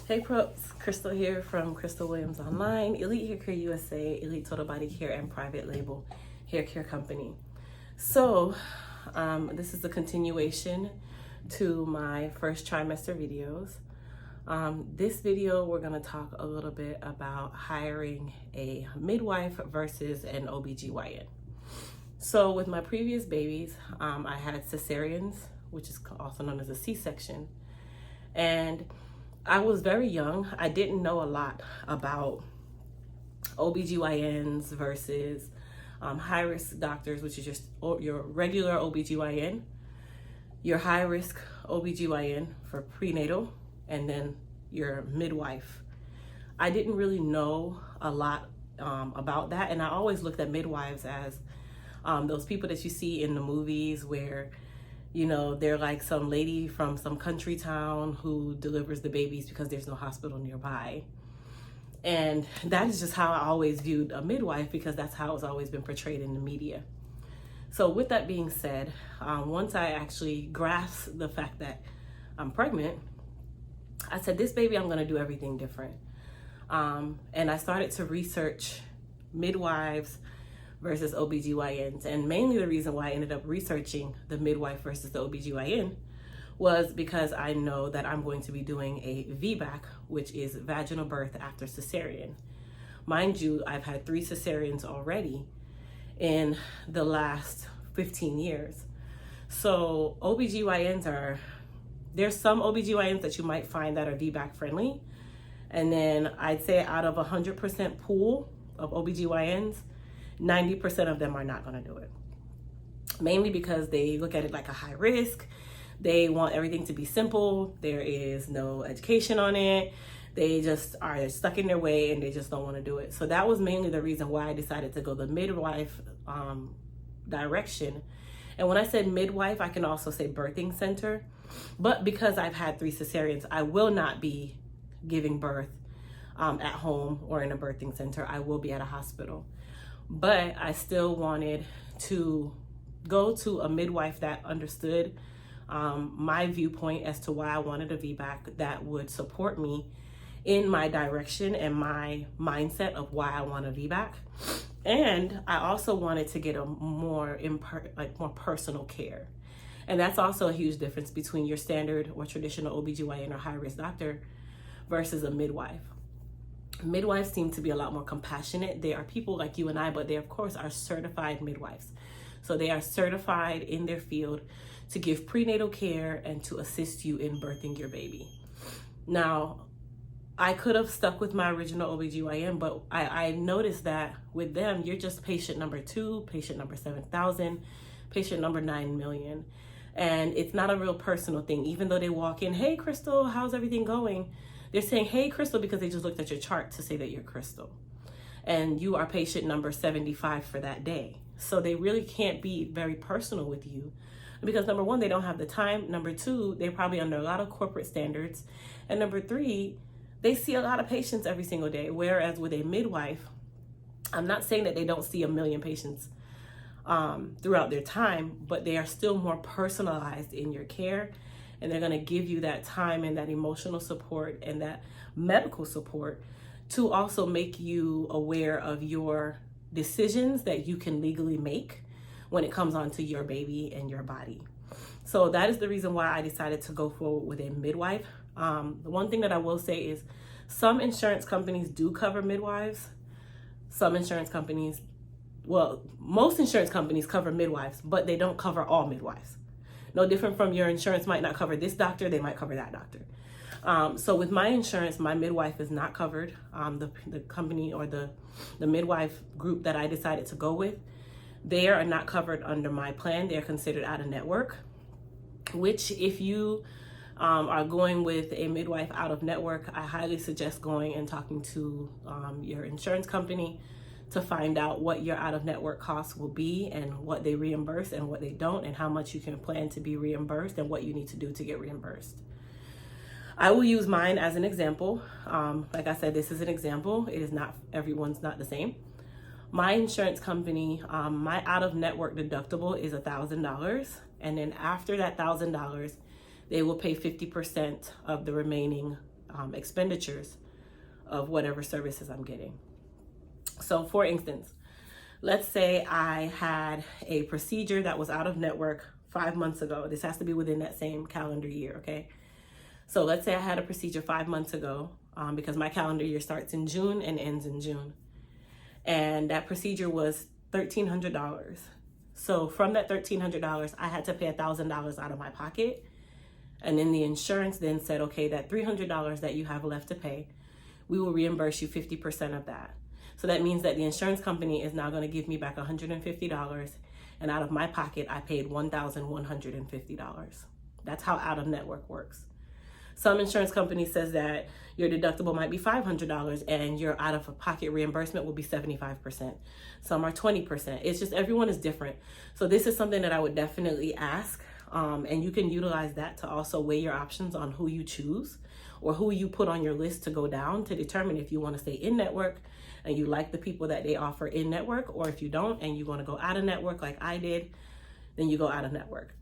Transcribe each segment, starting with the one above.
Hey props, Crystal here from Crystal Williams Online, Elite Hair Care USA, Elite Total Body Care and Private Label Hair Care Company. So this is a continuation to my first trimester videos. This video we're going to talk a little bit about hiring a midwife versus an OBGYN. So with my previous babies, I had cesareans, which is also known as a C-section, and I was very young. I didn't know a lot about OBGYNs versus high-risk doctors, which is just your regular OBGYN, your high-risk OBGYN for prenatal, and then your midwife. I didn't really know a lot about that, and I always looked at midwives as those people that you see in the movies where, you know, they're like some lady from some country town who delivers the babies because there's no hospital nearby. And that is just how I always viewed a midwife, because that's how it's always been portrayed in the media. So with that being said, once I actually grasped the fact that I'm pregnant, I said, this baby, I'm gonna do everything different. And I started to research midwives versus OBGYNs. And mainly the reason why I ended up researching the midwife versus the OBGYN was because I know that I'm going to be doing a VBAC, which is vaginal birth after cesarean. Mind you, I've had 3 cesareans already in the last 15 years. So OBGYNs there's some OBGYNs that you might find that are VBAC friendly. And then I'd say out of 100% pool of OBGYNs, 90% of them are not going to do it. Mainly because they look at it like a high risk. They want everything to be simple. There is no education on it. They just are stuck in their way and they just don't want to do it. So that was mainly the reason why I decided to go the midwife direction. And when I said midwife, I can also say birthing center. But because I've had 3 cesareans, I will not be giving birth at home or in a birthing center. I will be at a hospital. But I still wanted to go to a midwife that understood my viewpoint as to why I wanted a VBAC that would support me in my direction and my mindset of why I want a VBAC. And I also wanted to get a more personal care. And that's also a huge difference between your standard or traditional OBGYN or high-risk doctor versus a midwife. Midwives seem to be a lot more compassionate. They are people like you and I, but they of course are certified midwives. So they are certified in their field to give prenatal care and to assist you in birthing your baby. Now, I could have stuck with my original OBGYN, but I noticed that with them, you're just patient number 2, patient number 7,000, patient number 9 million. And it's not a real personal thing. Even though they walk in, hey, Crystal, how's everything going? They're saying, hey, Crystal, because they just looked at your chart to say that you're Crystal. And you are patient number 75 for that day. So they really can't be very personal with you because number 1, they don't have the time. Number 2, they're probably under a lot of corporate standards. And number 3, they see a lot of patients every single day. Whereas with a midwife, I'm not saying that they don't see a million patients throughout their time, but they are still more personalized in your care. And they're going to give you that time and that emotional support and that medical support to also make you aware of your decisions that you can legally make when it comes onto your baby and your body. So that is the reason why I decided to go forward with a midwife. The one thing that I will say is some insurance companies do cover midwives. Some insurance companies, most insurance companies cover midwives, but they don't cover all midwives. No different from your insurance might not cover this doctor, they might cover that doctor. So with my insurance, my midwife is not covered. The company or the midwife group that I decided to go with, they are not covered under my plan. They're considered out of network, which if you are going with a midwife out of network, I highly suggest going and talking to your insurance company to find out what your out-of-network costs will be and what they reimburse and what they don't and how much you can plan to be reimbursed and what you need to do to get reimbursed. I will use mine as an example. Like I said, this is an example. It is not, everyone's not the same. My insurance company, my out-of-network deductible is $1,000. And then after that $1,000, they will pay 50% of the remaining expenditures of whatever services I'm getting. So for instance, let's say I had a procedure that was out of network 5 months ago. This has to be within that same calendar year, okay? So let's say I had a procedure 5 months ago, because my calendar year starts in June and ends in June. And that procedure was $1,300. So from that $1,300, I had to pay $1,000 out of my pocket. And then the insurance then said, okay, that $300 that you have left to pay, we will reimburse you 50% of that. So that means that the insurance company is now going to give me back $150. And out of my pocket, I paid $1,150. That's how out of network works. Some insurance company says that your deductible might be $500 and your out of pocket reimbursement will be 75%. Some are 20%. It's just everyone is different. So this is something that I would definitely ask. And you can utilize that to also weigh your options on who you choose or who you put on your list to go down to determine if you want to stay in network and you like the people that they offer in network, or if you don't and you want to go out of network like I did, then you go out of network.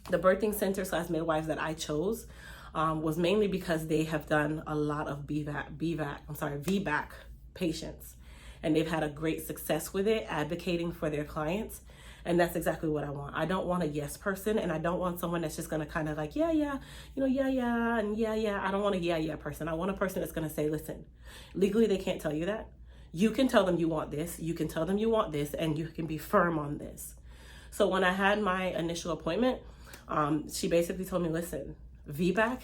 The birthing center / midwives that I chose was mainly because they have done a lot of VBAC patients, and they've had a great success with it, advocating for their clients. And that's exactly what I want. I don't want a yes person, and I don't want someone that's just going to kind of like, yeah, and yeah. I don't want a yeah person. I want a person that's going to say, listen, legally they can't tell you that. You can tell them you want this. You can tell them you want this, and you can be firm on this. So when I had my initial appointment, she basically told me, listen, VBAC,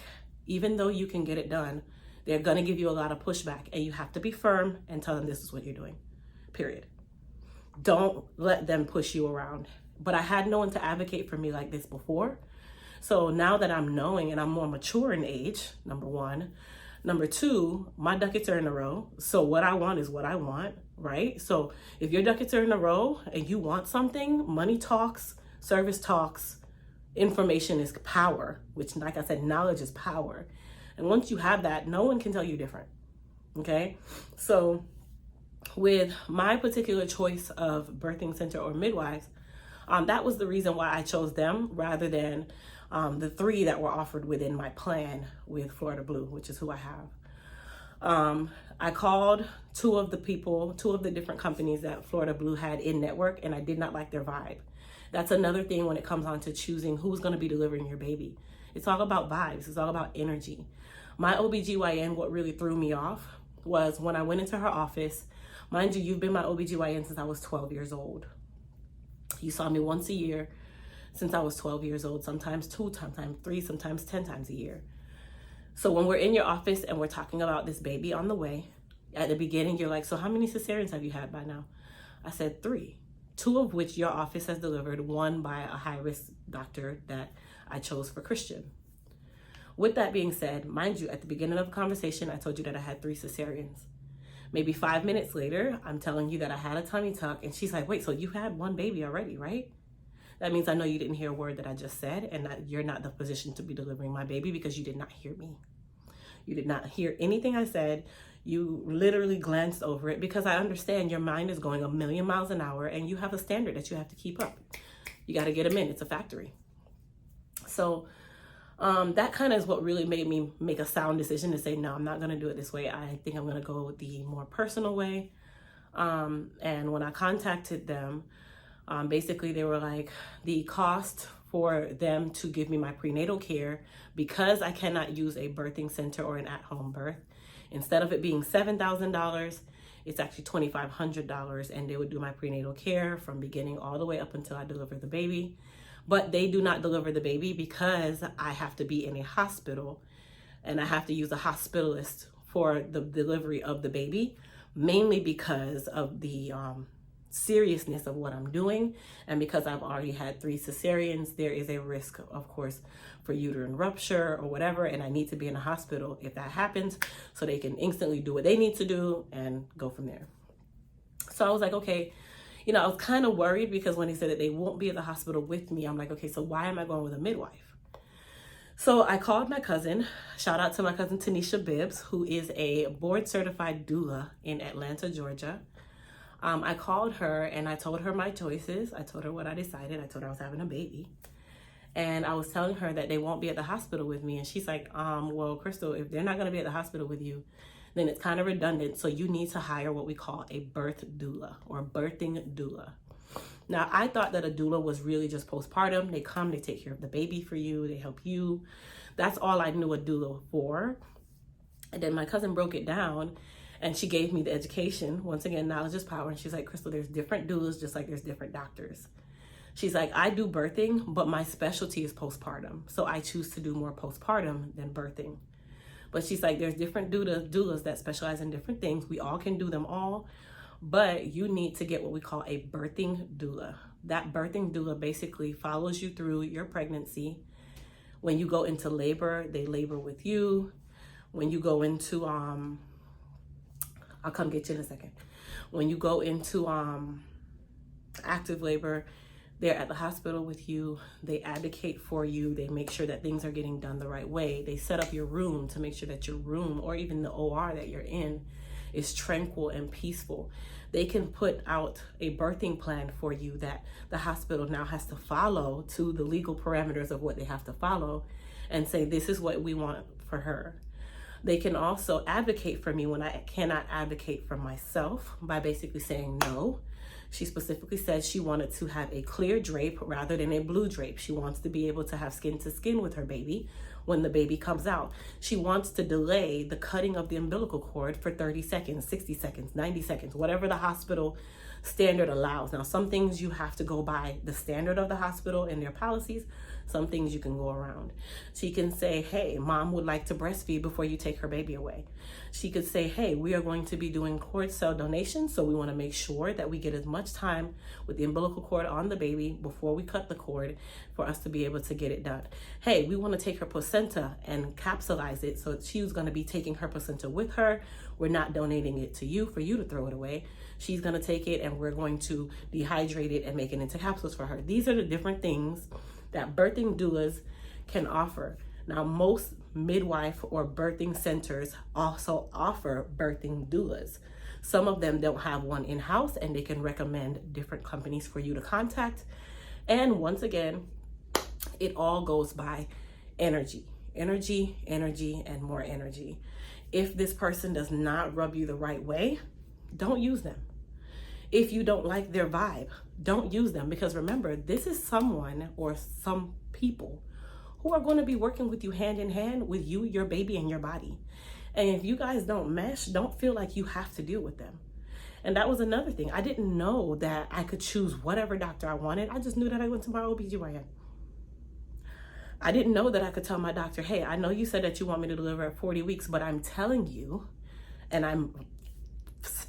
even though you can get it done, they're going to give you a lot of pushback, and you have to be firm and tell them this is what you're doing, period. Don't let them push you around. But I had no one to advocate for me like this before. So now that I'm knowing and I'm more mature in age, number one. Number two, my ducats are in a row. So what I want is what I want, right? So if your ducats are in a row and you want something, money talks, service talks, information is power, which, like I said, knowledge is power. And once you have that, no one can tell you different, okay? So with my particular choice of birthing center or midwives, that was the reason why I chose them rather than the 3 that were offered within my plan with Florida Blue, which is who I have. I called 2 of the different companies that Florida Blue had in network, and I did not like their vibe. That's another thing when it comes on to choosing who's going to be delivering your baby. It's all about vibes. It's all about energy. My OBGYN, what really threw me off was when I went into her office. Mind you, you've been my OBGYN since I was 12 years old. You saw me once a year since I was 12 years old, sometimes 2, sometimes 3, sometimes 10 times a year. So when we're in your office and we're talking about this baby on the way, at the beginning, you're like, so how many cesareans have you had by now? I said 3, 2 of which your office has delivered, 1 by a high-risk doctor that I chose for Christian. With that being said, mind you, at the beginning of the conversation, I told you that I had 3 cesareans. Maybe 5 minutes later, I'm telling you that I had a tummy tuck, and she's like, wait, so you had 1 baby already, right? That means I know you didn't hear a word that I just said, and that you're not in the position to be delivering my baby because you did not hear me. You did not hear anything I said. You literally glanced over it because I understand your mind is going a million miles an hour and you have a standard that you have to keep up. You got to get them in. It's a factory. So that kind of is what really made me make a sound decision to say, no, I'm not going to do it this way. I think I'm going to go the more personal way. And when I contacted them, basically they were like, the cost for them to give me my prenatal care, because I cannot use a birthing center or an at-home birth, instead of it being $7,000, it's actually $2,500, and they would do my prenatal care from beginning all the way up until I deliver the baby. But they do not deliver the baby because I have to be in a hospital and I have to use a hospitalist for the delivery of the baby, mainly because of the seriousness of what I'm doing. And because I've already had 3 cesareans, there is a risk, of course, for uterine rupture or whatever. And I need to be in a hospital if that happens so they can instantly do what they need to do and go from there. So I was like, okay. You know, I was kind of worried because when he said that they won't be at the hospital with me, I'm like, okay, so why am I going with a midwife? So I called my cousin. Shout out to my cousin Tanisha Bibbs, who is a board certified doula in Atlanta, Georgia. I called her and I told her my choices. I told her what I decided. I told her I was having a baby. And I was telling her that they won't be at the hospital with me. And she's like, well, Crystal, if they're not going to be at the hospital with you, then it's kind of redundant. So you need to hire what we call a birth doula or birthing doula. Now, I thought that a doula was really just postpartum. They come, they take care of the baby for you, they help you. That's all I knew a doula for. And then my cousin broke it down and she gave me the education. Once again, knowledge is power. And she's like, Crystal, there's different doulas just like there's different doctors. She's like, I do birthing, but my specialty is postpartum. So I choose to do more postpartum than birthing. But she's like, there's different doulas that specialize in different things. We all can do them all, but you need to get what we call a birthing doula. That birthing doula basically follows you through your pregnancy. When you go into labor, they labor with you. When you go into, I'll come get you in a second. When you go into active labor, they're at the hospital with you. They advocate for you. They make sure that things are getting done the right way. They set up your room to make sure that your room or even the OR that you're in is tranquil and peaceful. They can put out a birthing plan for you that the hospital now has to follow to the legal parameters of what they have to follow and say, this is what we want for her. They can also advocate for me when I cannot advocate for myself by basically saying no. She specifically said she wanted to have a clear drape rather than a blue drape. She wants to be able to have skin to skin with her baby when the baby comes out. She wants to delay the cutting of the umbilical cord for 30 seconds, 60 seconds, 90 seconds, whatever the hospital standard allows. Now, some things you have to go by the standard of the hospital and their policies. Some things you can go around. She can say, hey, mom would like to breastfeed before you take her baby away. She could say, hey, we are going to be doing cord cell donations, so we want to make sure that we get as much time with the umbilical cord on the baby before we cut the cord for us to be able to get it done. Hey, we want to take her placenta and capsulize it, so she's going to be taking her placenta with her. We're not donating it to you for you to throw it away. She's going to take it and we're going to dehydrate it and make it into capsules for her. These are the different things that birthing doulas can offer. Now, most midwife or birthing centers also offer birthing doulas. Some of them don't have one in-house and they can recommend different companies for you to contact. And once again, it all goes by energy, energy, energy, and more energy. If this person does not rub you the right way, don't use them. If you don't like their vibe, don't use them, because remember, this is someone or some people who are going to be working with you hand in hand with you, your baby, and your body. And if you guys don't mesh, don't feel like you have to deal with them. And that was another thing. I didn't know that I could choose whatever doctor I wanted. I just knew that I went to my OBGYN. I didn't know that I could tell my doctor, hey, I know you said that you want me to deliver at 40 weeks, but I'm telling you, and I'm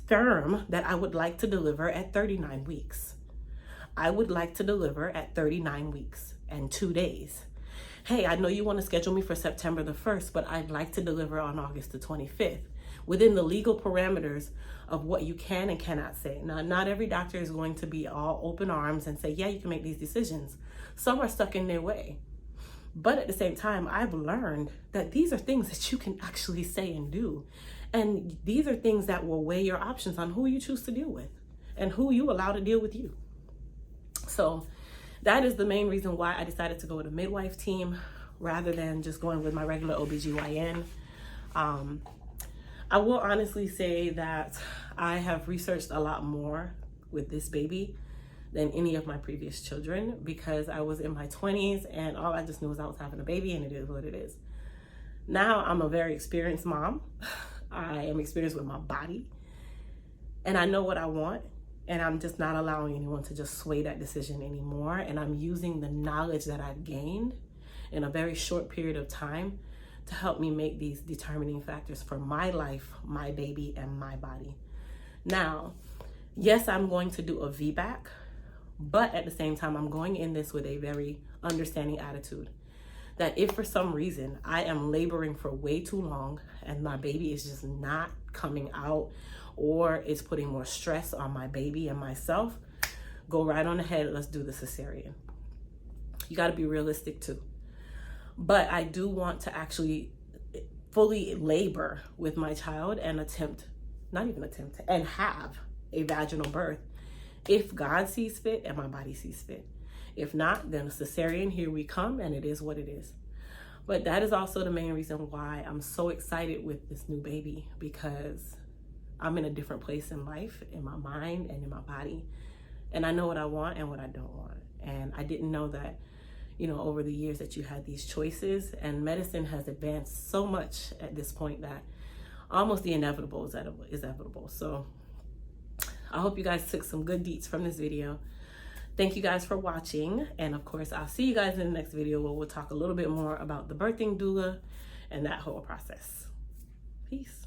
firm that I would like to deliver at 39 weeks. I would like to deliver at 39 weeks and 2 days. Hey, I know you want to schedule me for September the 1st, but I'd like to deliver on August the 25th within the legal parameters of what you can and cannot say. Now, not every doctor is going to be all open arms and say, yeah, you can make these decisions. Some are stuck in their way. But at the same time, I've learned that these are things that you can actually say and do. And these are things that will weigh your options on who you choose to deal with and who you allow to deal with you. So that is the main reason why I decided to go with a midwife team rather than just going with my regular OBGYN. I will honestly say that I have researched a lot more with this baby than any of my previous children, because I was in my 20s and all I just knew was I was having a baby, and it is what it is. Now I'm a very experienced mom. I am experienced with my body and I know what I want, and I'm just not allowing anyone to just sway that decision anymore. And I'm using the knowledge that I've gained in a very short period of time to help me make these determining factors for my life, my baby, and my body. Now, yes, I'm going to do a VBAC, but at the same time, I'm going in this with a very understanding attitude that if for some reason I am laboring for way too long and my baby is just not coming out, or it's putting more stress on my baby and myself, go right on ahead, let's do the cesarean. You gotta be realistic too. But I do want to actually fully labor with my child and and have a vaginal birth if God sees fit and my body sees fit. If not, then a cesarean, here we come, and it is what it is. But that is also the main reason why I'm so excited with this new baby, because I'm in a different place in life, in my mind and in my body. And I know what I want and what I don't want. And I didn't know that, you know, over the years that you had these choices, and medicine has advanced so much at this point that almost the inevitable is inevitable. So I hope you guys took some good deets from this video. Thank you guys for watching. And of course, I'll see you guys in the next video where we'll talk a little bit more about the birthing doula and that whole process. Peace.